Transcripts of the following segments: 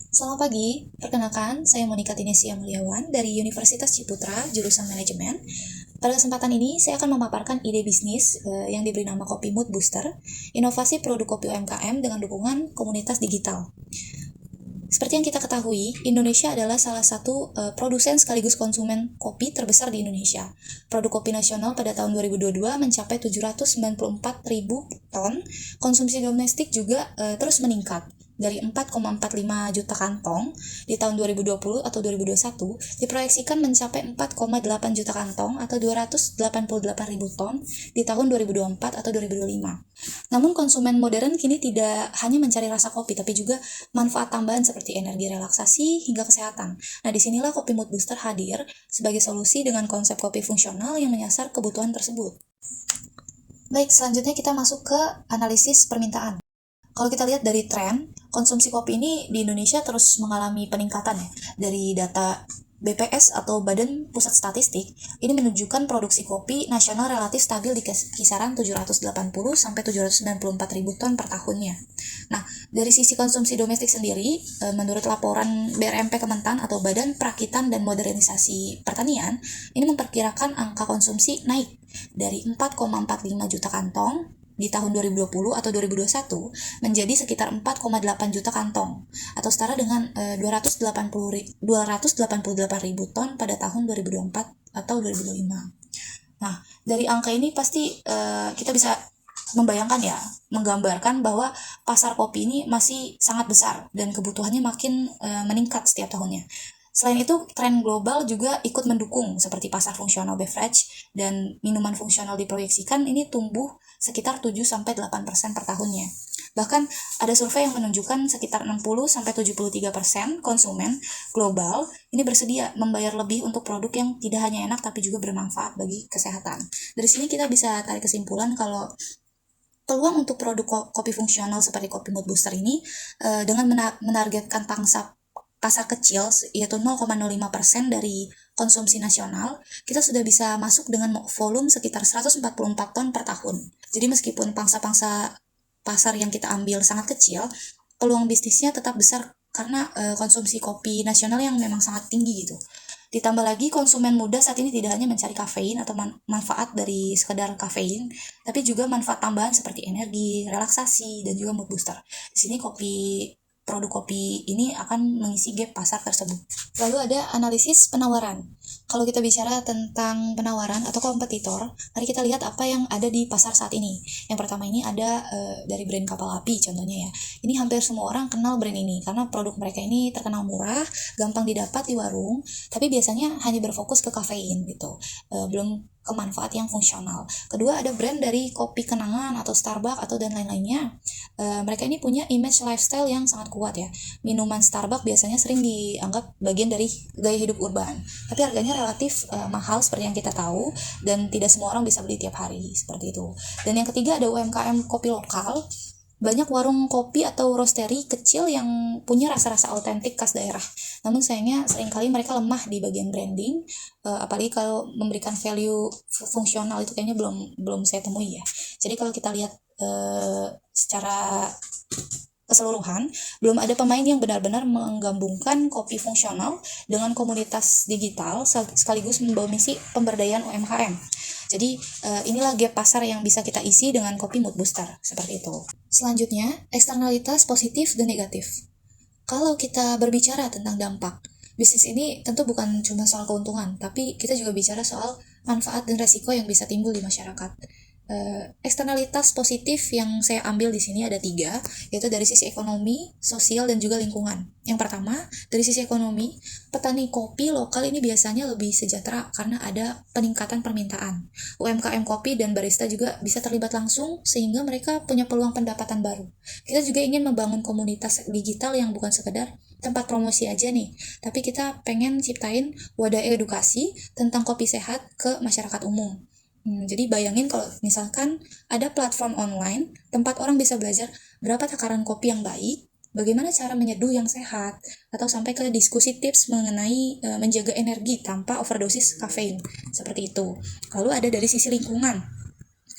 Selamat pagi, perkenalkan saya Monica Tinesia Mulyawan dari Universitas Ciputra, jurusan Manajemen. Pada kesempatan ini, saya akan memaparkan ide bisnis yang diberi nama Kopi Mood Booster, inovasi produk kopi UMKM dengan dukungan komunitas digital. Seperti yang kita ketahui, Indonesia adalah salah satu produsen sekaligus konsumen kopi terbesar di Indonesia. Produk kopi nasional pada tahun 2022 mencapai 794.000 ton, konsumsi domestik juga terus meningkat dari 4,45 juta kantong di tahun 2020 atau 2021 diproyeksikan mencapai 4,8 juta kantong atau 288.000 ton di tahun 2024 atau 2025. Namun konsumen modern kini tidak hanya mencari rasa kopi tapi juga manfaat tambahan seperti energi relaksasi hingga kesehatan. Nah, disinilah Kopi Mood Booster hadir sebagai solusi dengan konsep kopi fungsional yang menyasar kebutuhan tersebut. Baik, selanjutnya kita masuk ke analisis permintaan. Kalau kita lihat dari tren, konsumsi kopi ini di Indonesia terus mengalami peningkatan ya. Dari data BPS atau Badan Pusat Statistik, ini menunjukkan produksi kopi nasional relatif stabil di kisaran 780 sampai 794 ribu ton per tahunnya. Nah, dari sisi konsumsi domestik sendiri, menurut laporan BRMP Kementan atau Badan Perakitan dan Modernisasi Pertanian, ini memperkirakan angka konsumsi naik dari 4,45 juta kantong di tahun 2020 atau 2021 menjadi sekitar 4,8 juta kantong atau setara dengan 288 ribu ton pada tahun 2024 atau 2025. Nah, dari angka ini pasti kita bisa membayangkan ya, menggambarkan bahwa pasar kopi ini masih sangat besar dan kebutuhannya makin meningkat setiap tahunnya. Selain itu, tren global juga ikut mendukung seperti pasar fungsional beverage dan minuman fungsional diproyeksikan ini tumbuh sekitar 7-8% per tahunnya. Bahkan ada survei yang menunjukkan sekitar 60-73% konsumen global ini bersedia membayar lebih untuk produk yang tidak hanya enak tapi juga bermanfaat bagi kesehatan. Dari sini kita bisa tarik kesimpulan kalau peluang untuk produk kopi fungsional seperti Kopi Mood Booster ini dengan menargetkan pangsa pasar kecil yaitu 0,05% dari konsumsi nasional, kita sudah bisa masuk dengan volume sekitar 144 ton per tahun. Jadi meskipun pangsa-pangsa pasar yang kita ambil sangat kecil, peluang bisnisnya tetap besar karena konsumsi kopi nasional yang memang sangat tinggi gitu. Ditambah lagi konsumen muda saat ini tidak hanya mencari kafein atau manfaat dari sekedar kafein, tapi juga manfaat tambahan seperti energi, relaksasi, dan juga mood booster. Di sini produk kopi ini akan mengisi gap pasar tersebut. Lalu ada analisis penawaran. Kalau kita bicara tentang penawaran atau kompetitor, mari kita lihat apa yang ada di pasar saat ini. Yang pertama ini ada dari brand kapal api contohnya ya. Ini hampir semua orang kenal brand ini karena produk mereka ini terkenal murah, gampang didapat di warung, tapi biasanya hanya berfokus ke kafein gitu. Belum ke manfaat yang fungsional. Kedua ada brand dari kopi kenangan atau Starbucks atau dan lain-lainnya. Mereka ini punya image lifestyle yang sangat kuat ya. Minuman Starbucks biasanya sering dianggap bagian dari gaya hidup urban, tapi harganya relatif mahal seperti yang kita tahu dan tidak semua orang bisa beli tiap hari seperti itu. Dan yang ketiga ada UMKM kopi lokal. Banyak warung kopi atau roastery kecil yang punya rasa-rasa autentik khas daerah. Namun sayangnya seringkali mereka lemah di bagian branding, apalagi kalau memberikan value fungsional itu kayaknya belum saya temui ya. Jadi kalau kita lihat secara keseluruhan, belum ada pemain yang benar-benar menggabungkan kopi fungsional dengan komunitas digital sekaligus membawa misi pemberdayaan UMKM. Jadi inilah gap pasar yang bisa kita isi dengan Kopi Mood Booster, seperti itu. Selanjutnya, eksternalitas positif dan negatif. Kalau kita berbicara tentang dampak, bisnis ini tentu bukan cuma soal keuntungan, tapi kita juga bicara soal manfaat dan resiko yang bisa timbul di masyarakat. Eksternalitas positif yang saya ambil di sini ada 3, yaitu dari sisi ekonomi, sosial, dan juga lingkungan. Yang pertama, dari sisi ekonomi, petani kopi lokal ini biasanya lebih sejahtera karena ada peningkatan permintaan. UMKM kopi dan barista juga bisa terlibat langsung sehingga mereka punya peluang pendapatan baru. Kita juga ingin membangun komunitas digital yang bukan sekedar tempat promosi aja nih, tapi kita pengen ciptain wadah edukasi tentang kopi sehat ke masyarakat umum. Jadi bayangin kalau misalkan ada platform online tempat orang bisa belajar berapa takaran kopi yang baik, bagaimana cara menyeduh yang sehat, atau sampai ke diskusi tips mengenai menjaga energi tanpa overdosis kafein, seperti itu. Lalu ada dari sisi lingkungan.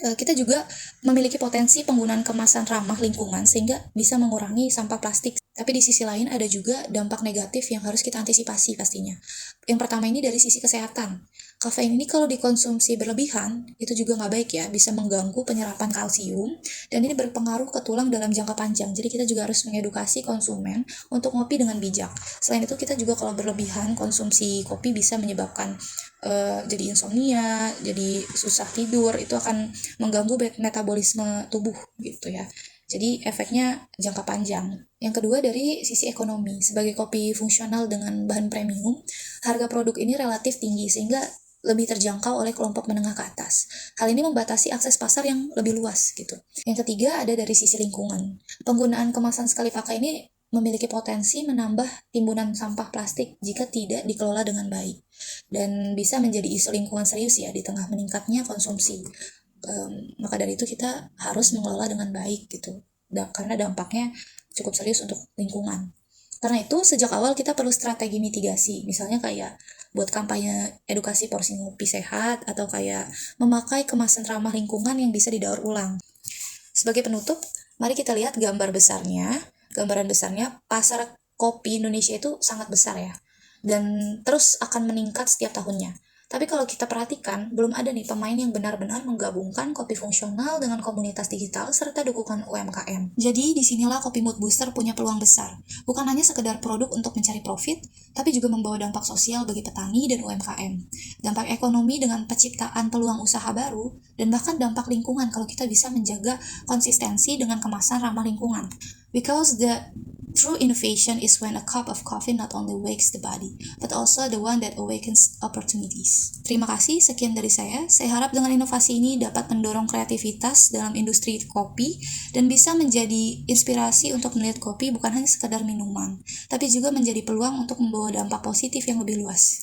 Kita juga memiliki potensi penggunaan kemasan ramah lingkungan sehingga bisa mengurangi sampah plastik Tapi di sisi lain ada juga dampak negatif yang harus kita antisipasi pastinya. Yang pertama ini dari sisi kesehatan. Kafein ini kalau dikonsumsi berlebihan, itu juga nggak baik ya, bisa mengganggu penyerapan kalsium, dan ini berpengaruh ke tulang dalam jangka panjang. Jadi kita juga harus mengedukasi konsumen untuk ngopi dengan bijak. Selain itu kita juga kalau berlebihan konsumsi kopi bisa menyebabkan jadi insomnia, jadi susah tidur, itu akan mengganggu metabolisme tubuh gitu ya. Jadi efeknya jangka panjang. Yang kedua dari sisi ekonomi. Sebagai kopi fungsional dengan bahan premium, harga produk ini relatif tinggi sehingga lebih terjangkau oleh kelompok menengah ke atas. Hal ini membatasi akses pasar yang lebih luas gitu. Yang ketiga ada dari sisi lingkungan. Penggunaan kemasan sekali pakai ini memiliki potensi menambah timbunan sampah plastik jika tidak dikelola dengan baik. Dan bisa menjadi isu lingkungan serius ya di tengah meningkatnya konsumsi. Maka dari itu kita harus mengelola dengan baik gitu, karena dampaknya cukup serius untuk lingkungan. Karena itu sejak awal kita perlu strategi mitigasi, misalnya kayak buat kampanye edukasi porsi ngopi sehat, atau kayak memakai kemasan ramah lingkungan yang bisa didaur ulang. Sebagai penutup, mari kita lihat gambaran besarnya pasar kopi Indonesia itu sangat besar ya, dan terus akan meningkat setiap tahunnya. Tapi kalau kita perhatikan, belum ada nih pemain yang benar-benar menggabungkan kopi fungsional dengan komunitas digital serta dukungan UMKM. Jadi disinilah Kopi Mood Booster punya peluang besar. Bukan hanya sekedar produk untuk mencari profit, tapi juga membawa dampak sosial bagi petani dan UMKM. Dampak ekonomi dengan penciptaan peluang usaha baru, dan bahkan dampak lingkungan kalau kita bisa menjaga konsistensi dengan kemasan ramah lingkungan. Because the true innovation is when a cup of coffee not only wakes the body, but also the one that awakens opportunities. Terima kasih, sekian dari saya. Saya harap dengan inovasi ini dapat mendorong kreativitas dalam industri kopi dan bisa menjadi inspirasi untuk melihat kopi bukan hanya sekadar minuman, tapi juga menjadi peluang untuk membawa dampak positif yang lebih luas.